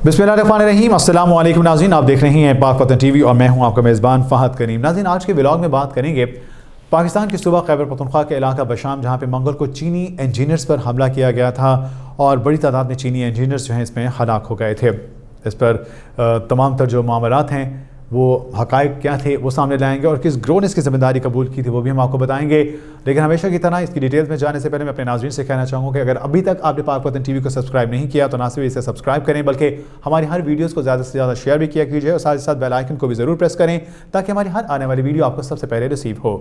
बिस्मिल्लाहिर्रहमानिर्रहीम। अस्सलाम वालेकुम नाज़रीन, आप देख रहे हैं पाक वतन टीवी और मैं हूं आपका मेज़बान फ़हद करीम। नाज़रीन, आज के व्लॉग में बात करेंगे पाकिस्तान के सूबा खैबर पख्तूनख्वा के इलाका बशाम, जहां पे मंगल को चीनी इंजीनियर्स पर हमला किया गया था और बड़ी तादाद में चीनी इंजीनियर्स जो हैं इसमें हलाक हो गए थे। इस पर तमाम तर जो मामलात हैं वो हक़ाइक़ क्या थे वो सामने लाएंगे और किस ग्रोह ने इसकी ज़िम्मेदारी कबूल की थी वो भी हम आपको बताएंगे। लेकिन हमेशा की तरह इसकी डिटेल्स में जाने से पहले मैं अपने नाज़रीन से कहना चाहूँगा कि अगर अभी तक आपने पाक वतन टीवी को सब्सक्राइब नहीं किया तो ना सिर्फ इसे सब्सक्राइब करें बल्कि हमारी हर वीडियोज़ को ज़्यादा से ज़्यादा शेयर भी किया कीजिए और साथ ही साथ बेल आइकन को भी ज़रूर प्रेस करें ताकि हमारी हर आने वाली वीडियो आपको सबसे पहले रिसीव हो।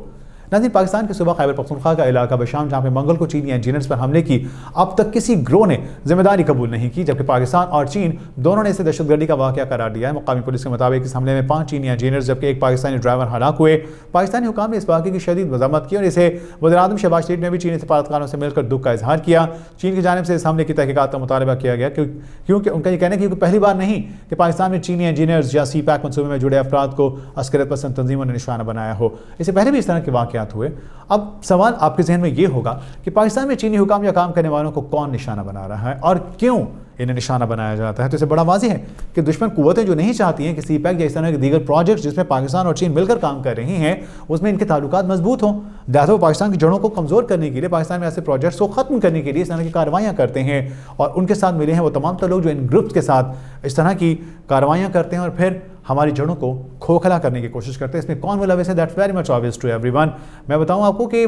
नाज़रीन, पाकिस्तान के सूबा खैबर पख्तूनख्वा का इलाका बशाम, जहाँ पे मंगल को चीनी इंजीनियर्स पर हमले की अब तक किसी ग्रोह ने जिम्मेदारी कबूल नहीं की, जबकि पाकिस्तान और चीन दोनों ने इसे दहशतगर्दी का वाक़या करार दिया है। मुकामी पुलिस के मुताबिक इस हमले में 5 चीनी इंजीनियर्स जबकि एक पाकिस्तानी ड्राइवर हलाक हुए। पाकिस्तानी हुकाम ने इस वाक़े की शदीद मज़म्मत की और इसे वज़ीर-ए-आज़म शहबाज शरीफ ने भी चीनी सफारतखानों से मिलकर दुख का इजहार किया। चीन की जानिब से इस हमले की तहकीकात का मुतालबा किया गया क्योंकि उनका ये कहना है कि पहली बार नहीं कि पाकिस्तान में चीनी इंजीनियर्स या CPAC मनसूबे में जुड़े अफराद को अस्करियत पसंद तंजीमों ने निशाना बनाया हो। इससे पहले भी इस तरह के वाक़यात हुए। अब सवाल आपके जहन में ये होगा कि पाकिस्तान में चीनी हुकाम या काम करने वालों को कौन निशाना बना रहा है और क्यों इन्हें निशाना बनाया जाता है। तो इसे बड़ा वाज़ेह है कि दुश्मन कुव्वतें जो नहीं चाहती हैं कि CPAC या इस तरह के दीगर प्रोजेक्ट्स जिसमें पाकिस्तान और चीन मिलकर काम कर रही हैं उसमें इनके ताल्लुकात मजबूत हों, लिहाजा वो पाकिस्तान की जड़ों को कमज़ोर करने के लिए, पाकिस्तान में ऐसे प्रोजेक्ट्स को ख़त्म करने के लिए इस तरह की कार्रवाइयाँ करते हैं। और उनके साथ मिले हैं वो तमाम लोग जो इन ग्रुप्स के साथ इस तरह की कार्रवाइयाँ करते हैं और फिर हमारी जड़ों को खोखला करने की कोशिश करते हैं। इसमें कौन मुलव्विस है, that's very much obvious to everyone. मैं बताऊं आपको कि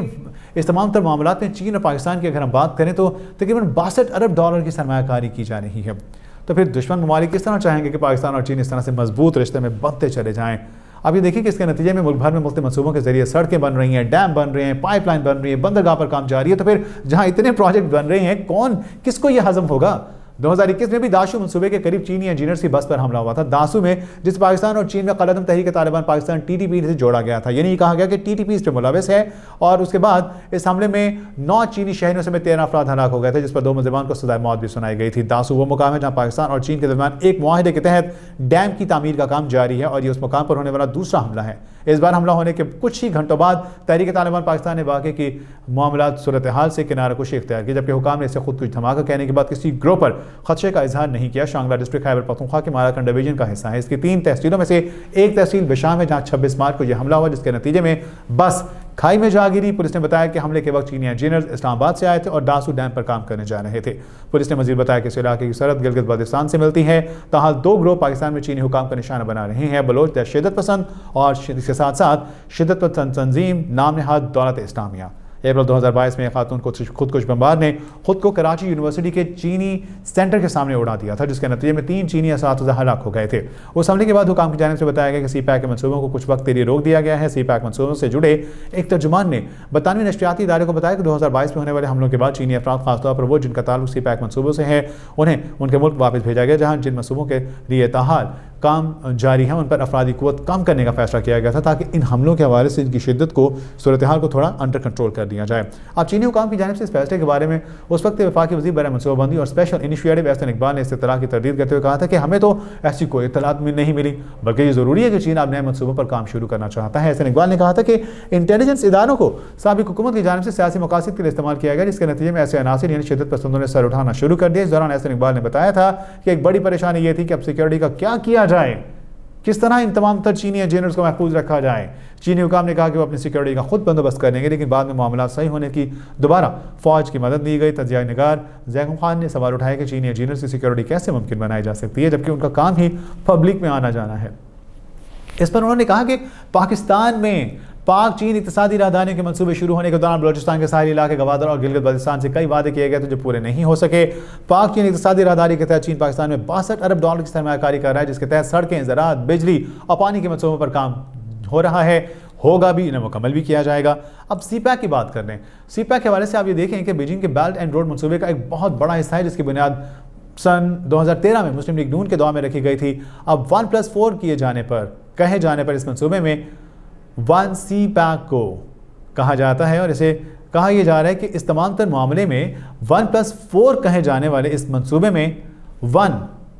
इस तमाम तर मामलात में चीन और पाकिस्तान की अगर हम बात करें तो तकरीबन $62 अरब की सरमायाकारी की जा रही है। तो फिर दुश्मन ममालिक किस तरह चाहेंगे कि पाकिस्तान और चीन इस तरह से मजबूत रिश्ते में बढ़ते चले जाएँ। अब ये देखिए कि इसके नतीजे में मुल्क भर में मुख्तलिफ मनसूबों के जरिए सड़कें बन रही हैं, डैम बन रहे हैं, पाइपलाइन बन रही है, बंदरगाह पर काम जारी है। तो फिर जहाँ इतने प्रोजेक्ट बन रहे हैं कौन किसको ये हजम होगा। 2021 में भी दाशू मनसूबे के करीब चीनी इंजीनियर्स की बस पर हमला हुआ था। दाशू में जिस पाकिस्तान और चीन में कलअदम तहरीक तालिबान पाकिस्तान TTP से जोड़ा गया था, यानी कहा गया कि TTP इस पर मुलव्विस है। और उसके बाद इस हमले में 9 चीनी शहरियों समेत 13 अफराद हलाक हो गए थे, जिस पर 2 मुलज़िमान को सज़ाए मौत भी सुनाई गई थी। दाशू वो मुकाम है जहाँ पाकिस्तान और चीन के दरमियान एक मुआहदे के तहत डैम की तामीर का काम जारी है और ये उस मुकाम पर होने वाला दूसरा हमला है। इस बार हमला होने के कुछ ही घंटों बाद तहरीक तालिबान पाकिस्तान ने वाक़े की मामलात सूरत हाल से किनाराकुशी इख्तियार की, जबकि हुकाम ने इसे खुद कुछ धमाका कहने के बाद किसी ग्रोह पर खदशे का इजहार नहीं किया। शांगला डिस्ट्रिक्ट खैबर पख्तूनख्वा के माराकंड डिवीजन का हिस्सा है। इसकी 3 तहसीलों में से एक तहसील बशाम है जहाँ 26 मार्च को यह हमला हुआ, जिसके नतीजे में बस खाई में जा गिरी। पुलिस ने बताया कि हमले के वक्त चीनी इंजीनियर्स इस्लामाबाद से आए थे और दासू डैम पर काम करने जा रहे थे। पुलिस ने मजीद बताया कि इस इलाके की सरहद गिलगित बल्तिस्तान से मिलती है। ताहाल 2 ग्रोह पाकिस्तान में चीनी हुकाम का निशाना बना रहे हैं। बलोच शिद्दत पसंद और इसके साथ साथ शिद्दत पसंद तंजीम नाम नहाद दौलत इस्लामिया। अप्रैल 2022 में खातून को खुदकुश बमबार ने खुद को कराची यूनिवर्सिटी के चीनी सेंटर के सामने उड़ा दिया था, जिसके नतीजे में 3 चीनी असातिज़ा हलाक हो गए थे। उस हमले के बाद हुकाम की जानिब से बताया गया कि CPAC के मनसूबों को कुछ वक्त के लिए रोक दिया गया है। CPAC मनसूबों से जुड़े एक तर्जुमान ने 92 नशरियाती इदारे को बताया कि 2022 में होने वाले हमलों के बाद चीनी अफराद खासतौर पर वो जिनका ताल्लुक CPAC मनसूबों से है उन्हें उनके मुल्क वापस भेजा गया, जहाँ जिन मनसूबों के लिए ताहाल काम जारी है उन पर अफरादी कुव्वत कम करने का फैसला किया गया था ताकि इन हमलों के हवाले से इनकी शिद्दत को, सूरत हाल को थोड़ा अंडर कंट्रोल कर दिया जाए। अब चीनी हुकाम की जानिब से इस फैसले के बारे में उस वक्त वफाकी वज़ीर बराए मनसूबाबंदी और स्पेशल इनिशिएटिव एहसन इकबाल ने इस इत्तला की तरदीद करते हुए कहा था कि हमें तो ऐसी कोई इत्तलात नहीं मिली, बल्कि ये ज़रूरी है कि चीन अब नए मनसूबों पर काम शुरू करना चाहता है। एहसन इकबाल ने कहा था कि इंटेलिजेंस इदारों को साबिक हुकूमत की जानिब से सियासी मकासद के लिए इस्तेमाल किया गया, जिसके नतीजे में ऐसे अनासिर यानी शिद्दत पसंदों ने सर उठाना शुरू कर दिया। इस दौरान एहसन इकबाल ने बताया था कि एक बड़ी परेशानी ये थी कि अब सिक्योरिटी का क्या किया जाए, किस तरह इन तमाम तर चीनी इंजीनियर्स को महफूज रखा जाए। चीनी हुकाम ने कहा कि वो अपनी सिक्योरिटी का खुद बंदोबस्त करेंगे, लेकिन बाद में मामला सही होने की दोबारा फौज की मदद ली गई। तजिया निगार जैकुम खान ने सवाल उठाया कि चीनी इंजीनियर्स की सिक्योरिटी कैसे मुमकिन बनाई जा सकती है जबकि उनका काम ही पब्लिक में आना जाना है। इस पर उन्होंने कहा कि पाकिस्तान में पाक चीन इक़्तिसादी राहदारियों के मंसूबे शुरू होने के दौरान बलोचिस्तान के साहिली इलाके गवादर और गिलगित बल्तिस्तान से कई वादे किए गए थे जो पूरे नहीं हो सके। पाक चीन इक़्तिसादी राहदारी के तहत चीन पाकिस्तान में $62 अरब की सरमायाकारी कर रहा है, जिसके तहत सड़कें, ज़राअत, बिजली और पानी के मंसूबों पर काम हो रहा है, होगा भी, इन्हें मुकम्मल भी किया जाएगा। अब CPAC की बात कर लें। CPAC के हवाले से आप ये देखें कि बीजिंग के बेल्ट एंड रोड मंसूबे का एक बहुत बड़ा हिस्सा है, जिसकी बुनियाद सन 2013 में मुस्लिम लीग नून के दौर में रखी गई थी। अब 1+4 किए जाने पर, कहे जाने पर इस मंसूबे में 1 CPAC को कहा जाता है और इसे कहा यह जा रहा है कि इस तमाम तर मामले में 1+4 कहे जाने वाले इस मंसूबे में 1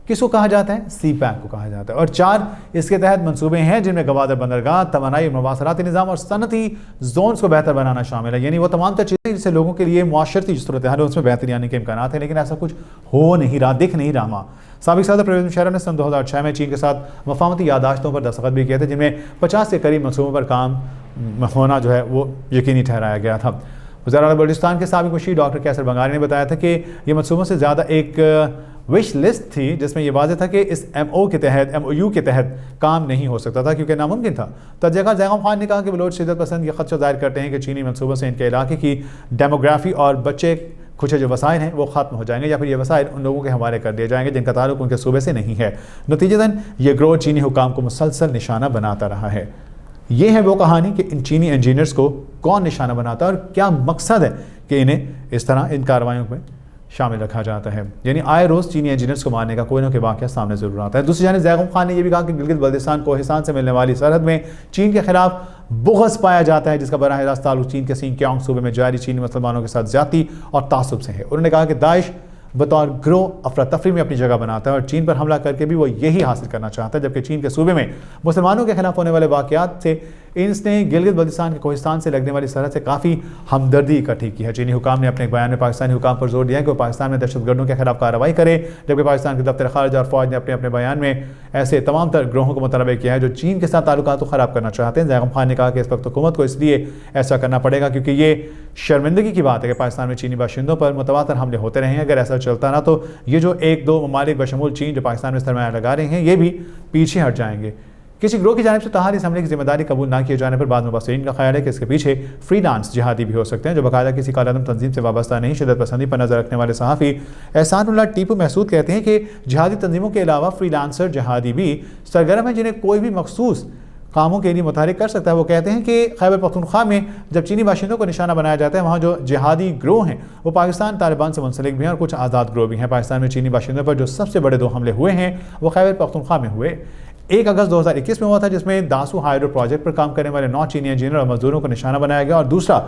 किसको कहा जाता है, CPAC को कहा जाता है। और 4 इसके तहत मंसूबे हैं जिनमें गवादर बंदरगाह, तवानाई, मवासलाती निज़ाम और सनती जोन्स को बेहतर बनाना शामिल है। यानी वो तमाम चीज़ें जिससे लोगों के लिए मुआशरती सूरत हाल है उसमें बेहतरी आने के इम्कान हैं, लेकिन ऐसा कुछ हो नहीं रहा, दिख नहीं रहा। سابق صدر پرویز مشرف نے سن 2006 میں چین کے ساتھ مفاہمتی یادداشتوں پر دستخط بھی کیے تھے، جن میں 50 کے قریب منصوبوں پر کام ہونا جو ہے وہ یقینی ٹھہرایا گیا تھا۔ وزیر اعلیٰ بلوچستان کے سابق مشیر ڈاکٹر کیسر بنگاری نے بتایا تھا کہ یہ منصوبوں سے زیادہ ایک وش لسٹ تھی، جس میں یہ واضح تھا کہ اس ایم او یو کے تحت کام نہیں ہو سکتا تھا کیونکہ ناممکن تھا۔ تجزیہ کار زیغم خان نے کہا کہ بلوچ شدت پسند یہ خدشہ ظاہر کرتے ہیں کہ چینی منصوبوں سے ان کے علاقے کی ڈیموگرافی اور بچے کچھ جو وسائل ہیں وہ ختم ہو جائیں گے، یا پھر یہ وسائل ان لوگوں کے حوالے کر دیے جائیں گے جن کا تعلق ان کے صوبے سے نہیں ہے۔ نتیجتاً یہ گروہ چینی حکام کو مسلسل نشانہ بناتا رہا ہے۔ یہ ہے وہ کہانی کہ ان چینی انجینئرز کو کون نشانہ بناتا ہے اور کیا مقصد ہے کہ انہیں اس طرح ان کارروائیوں میں شامل رکھا جاتا ہے۔ یعنی آئے روز چینی انجینئرز کو مارنے کا کوئی نہ کوئی واقعہ سامنے ضرور آتا ہے۔ دوسری جانب زیغم خان نے یہ بھی کہا کہ گلگت بلتستان کوہستان سے ملنے والی سرحد میں چین کے خلاف بغض پایا جاتا ہے، جس کا براہ راست تعلق چین کے سنکیانگ صوبے میں جاری چینی مسلمانوں کے ساتھ زیادتی اور تعصب سے ہے۔ انہوں نے کہا کہ داعش بطور گروہ افراتفری میں اپنی جگہ بناتا ہے اور چین پر حملہ کر کے بھی وہ یہی حاصل کرنا چاہتا ہے، جبکہ چین کے صوبے میں مسلمانوں کے خلاف ہونے والے واقعات سے اس نے گلگت بلتستان کے کوہستان سے لگنے والی سرحد سے کافی ہمدردی اکٹھی کی ہے۔ چینی حکام نے اپنے ایک بیان میں پاکستانی حکام پر زور دیا کہ وہ پاکستان میں دہشت گردوں کے خلاف کارروائی کرے، جبکہ پاکستان کے دفتر خارجہ اور فوج نے اپنے بیان میں ایسے تمام تر گروہوں کو مطالبہ کیا ہے جو چین کے ساتھ تعلقات کو خراب کرنا چاہتے ہیں۔ زیغم خان نے کہا کہ اس وقت حکومت کو اس لیے ایسا کرنا پڑے گا کیونکہ یہ شرمندگی کی بات ہے کہ پاکستان میں چینی باشندوں پر متواتر حملے ہوتے رہے ہیں۔ اگر ایسا چلتا نہ تو یہ جو ایک دو ممالک بشمول چین جو پاکستان میں سرمایہ لگا رہے ہیں یہ بھی پیچھے ہٹ جائیں گے۔ کسی گروہ کی جانب سے تاحال اس حملے کی ذمہ داری قبول نہ کیے جانے پر بعض مبصرین کا خیال ہے کہ اس کے پیچھے فری لانس جہادی بھی ہو سکتے ہیں جو باقاعدہ کسی کالعدم تنظیم سے وابستہ نہیں۔ شدت پسندی پر نظر رکھنے والے صحافی احسان اللہ ٹیپو محسود کہتے ہیں کہ جہادی تنظیموں کے علاوہ فری لانسر جہادی بھی سرگرم ہیں جنہیں کوئی بھی مخصوص کاموں کے لیے متحرک کر سکتا ہے۔ وہ کہتے ہیں کہ خیبر پختونخوا میں جب چینی باشندوں کو نشانہ بنایا جاتا ہے وہاں جو جہادی گروہ ہیں وہ پاکستان طالبان سے منسلک بھی ہیں اور کچھ آزاد گروہ بھی ہیں۔ پاکستان میں چینی باشندوں پر جو سب سے بڑے 2 حملے ہوئے ہیں وہ خیبر پختونخوا میں ہوئے۔ 1 اگست 2021 میں ہوا تھا جس میں داسو ہائیڈرو پروجیکٹ پر کام کرنے والے 9 چینی انجینئر اور مزدوروں کو نشانہ بنایا گیا، اور دوسرا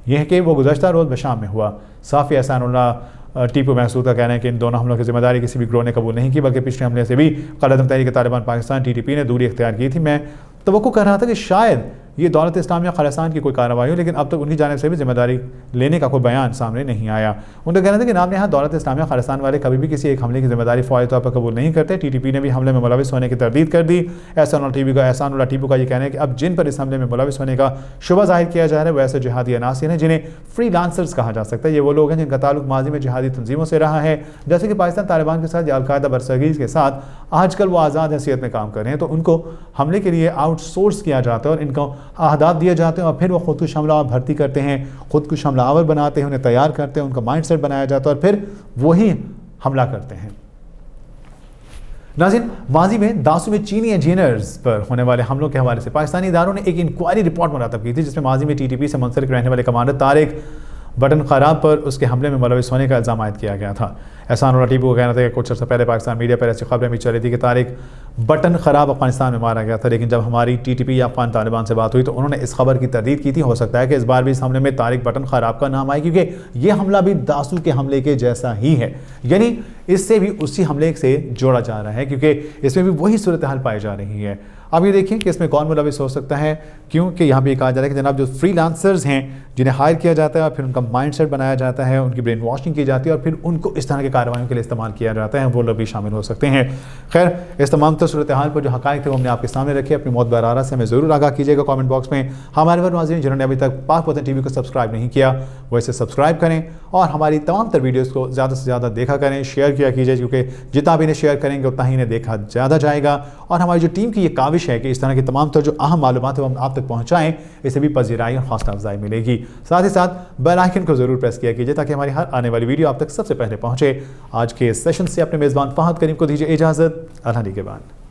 یہ ہے کہ وہ گزشتہ روز بشام میں ہوا۔ صحافی احسان اللہ ٹیپو محسود کا کہنا ہے کہ ان دونوں حملوں کی ذمہ داری کسی بھی گروہ نے قبول نہیں کی، بلکہ پچھلے حملے سے بھی قلعدم تحریک طالبان پاکستان TTP نے دوری اختیار کی تھی۔ میں توقع کر رہا تھا کہ شاید یہ دولت اسلامیہ خالصان کی کوئی کارروائی ہو، لیکن اب تک ان کی جانب سے بھی ذمہ داری لینے کا کوئی بیان سامنے نہیں آیا۔ ان کا کہنا تھا کہ نام نہاد دولت اسلامیہ خالصان والے کبھی بھی کسی ایک حملے کی ذمہ داری فوری طور پر قبول نہیں کرتے۔ TTP نے بھی حملے میں ملوث ہونے کی تردید کر دی۔ احسان اللہ ٹیپو کا یہ کہنا ہے کہ اب جن پر اس حملے میں ملوث ہونے کا شبہ ظاہر کیا جا رہا ہے وہ ایسے جہادی عناصر ہیں جنہیں فری لانسرز کہا جا سکتا ہے۔ یہ وہ لوگ ہیں جن کا تعلق ماضی میں جہادی تنظیموں سے رہا ہے، جیسے کہ پاکستان طالبان کے ساتھ یا القاعدہ برصغیر کے ساتھ آج کل وہ آزاد حیثیت میں کام کر رہے ہیں، تو ان کو حملے کے لیے آؤٹ سورس کیا جاتا ہے اور ان کو اہداف دیے جاتے ہیں اور پھر وہ خودکش حملہ آور بھرتی کرتے ہیں، خودکش حملہ آور بناتے ہیں، انہیں تیار کرتے ہیں، ان کا مائنڈ سیٹ بنایا جاتا ہے اور پھر وہی حملہ کرتے ہیں۔ ناظرین، ماضی میں داسو میں چینی انجینئرز پر ہونے والے حملوں کے حوالے سے پاکستانی اداروں نے ایک انکوائری رپورٹ مرتب کی تھی جس میں ماضی میں TTP سے منسلک رہنے والے کمانڈر طارق بٹن خراب پر اس کے حملے میں ملوث ہونے کا الزام عائد کیا گیا تھا۔ احسان اللہ ٹیپو کا کہنا تھا کہ کچھ عرصہ پہلے پاکستان میڈیا پر ایسی خبریں بھی چلی تھی کہ طارق بٹن خراب افغانستان میں مارا گیا تھا، لیکن جب ہماری TTP یا افغان طالبان سے بات ہوئی تو انہوں نے اس خبر کی تردید کی تھی۔ ہو سکتا ہے کہ اس بار بھی اس حملے میں طارق بٹن خراب کا نام آئے کیونکہ یہ حملہ بھی داسو کے حملے کے جیسا ہی ہے، یعنی اس سے بھی اسی حملے سے جوڑا جا رہا ہے کیونکہ اس میں بھی وہی صورتحال پائی جا رہی ہے۔ اب یہ دیکھیں کہ اس میں کون ملوث ہو سکتا ہے، کیونکہ یہاں پہ یہ کہا جا رہا ہے کہ جناب جو فری لانسرز ہیں جنہیں ہائر کیا جاتا ہے اور پھر ان کا مائنڈ سیٹ بنایا جاتا ہے، ان کی برین واشنگ کی جاتی ہے اور پھر ان کو اس طرح کے کارروائیوں کے لیے استعمال کیا جاتا ہے، وہ لوگ بھی شامل ہو سکتے ہیں۔ خیر، اس تمام تر صورتحال پر جو حقائق تھے وہ ہم نے آپ کے سامنے رکھے۔ اپنی موت برآراست سے ہمیں ضرور آگاہ کیجیے گا کامنٹ باکس میں۔ ہمارے وہ ناظرین جنہوں نے ابھی تک پاک وطن TV کو سبسکرائب نہیں کیا وہ اسے سبسکرائب کریں اور ہماری تمام تر ویڈیوز کو زیادہ سے زیادہ دیکھا کریں، شیئر کیا کیجیے، کیونکہ جتنا بھی انہیں شیئر کریں گے اتنا ہی انہیں دیکھا زیادہ جائے گا۔ اور ہماری جو ٹیم کی یہ کاوش ہے کہ اس طرح کی تمام تر جو اہم معلومات ہیں وہ ہم آپ تک پہنچائیں، اسے بھی پذیرائی اور حوصلہ افزائی ملے گی۔ ساتھ ہی ساتھ بیل آئیکن کو ضرور پریس کیا کیجیے تاکہ ہماری ہر آنے والی ویڈیو آپ تک سب سے پہلے پہنچے۔ آج کے سیشن سے اپنے میزبان فہد کریم کو دیجیے اجازت۔ اللہ نگہبان۔